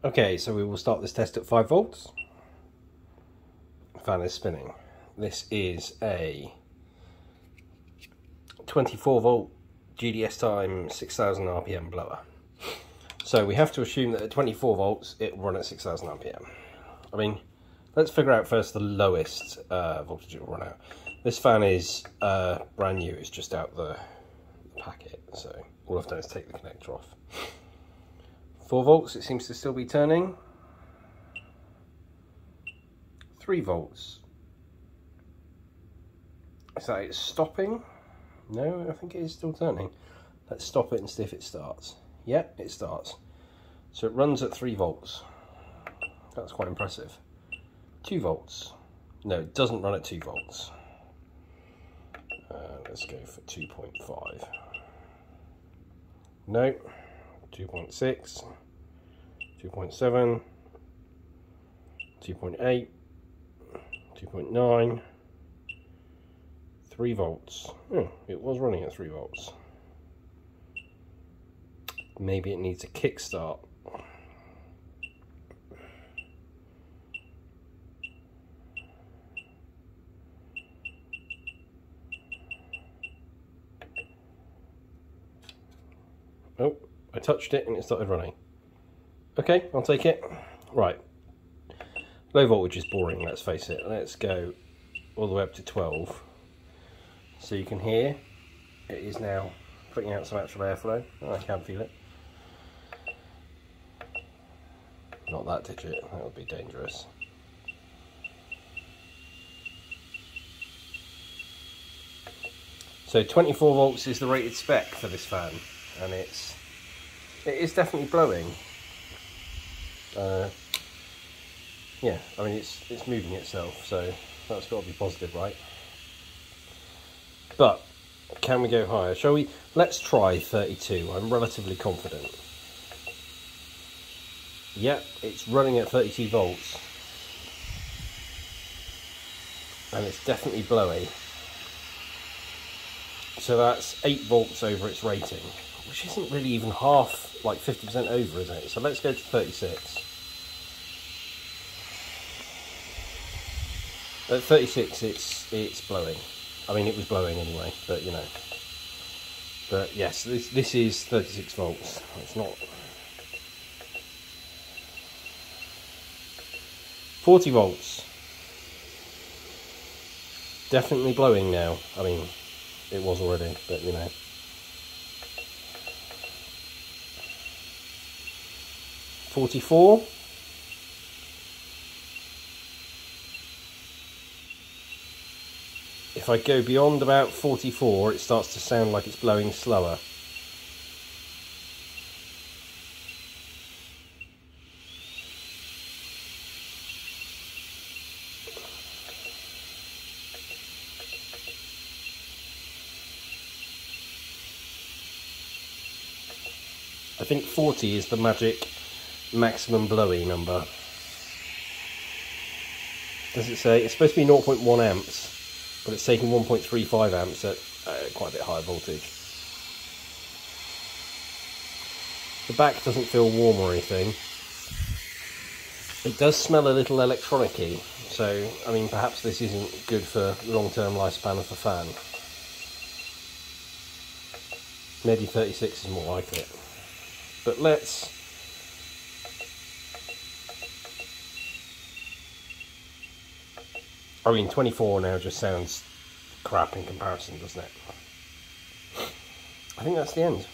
Okay, so we will start this test at 5 volts. Fan is spinning. This is a 24 volt GDS time 6000 RPM blower. So we have to assume that at 24 volts it will run at 6000 RPM. I mean, let's figure out first the lowest voltage it will run out. This fan is brand new, it's just out the packet, so all I've done is take the connector off. 4 volts, it seems to still be turning. 3 volts. Is that it stopping? No, I think it is still turning. Let's stop it and see if it starts. Yep, it starts. So it runs at 3 volts. That's quite impressive. 2 volts. No, it doesn't run at 2 volts. Let's go for 2.5. No, 2.6. 2.7, 2.8, 2.9, 3 volts. Oh, it was running at 3 volts. Maybe it needs a kickstart. Oh, I touched it and it started running. Okay, I'll take it. Right. Low voltage is boring, let's face it. Let's go all the way up to 12. So you can hear it is now putting out some actual airflow. Oh, I can feel it. Not that digit, that would be dangerous. So 24 volts is the rated spec for this fan, and it is definitely blowing. Yeah, I mean it's moving itself, so that's got to be positive, right? But can we go higher? Shall we? Let's try 32. I'm relatively confident. Yep, it's running at 32 volts, and it's definitely blowing. So that's 8 volts over its rating, which isn't really even half, like 50% over, is it? So let's go to 36. At 36, it's blowing. I mean, it was blowing anyway, but you know. But yes, this is 36 volts. It's not 40 volts. Definitely blowing now. I mean, it was already, but you know. 44. If I go beyond about 44, it starts to sound like it's blowing slower. I think 40 is the magic maximum blowy number. Does it say? It's supposed to be 0.1 amps. But it's taking 1.35 amps at quite a bit higher voltage. The back doesn't feel warm or anything. It does smell a little electronic-y, so I mean perhaps this isn't good for long-term lifespan of the fan. Maybe 36 is more like it. But let's... I mean, 24 now just sounds crap in comparison, doesn't it? I think that's the end.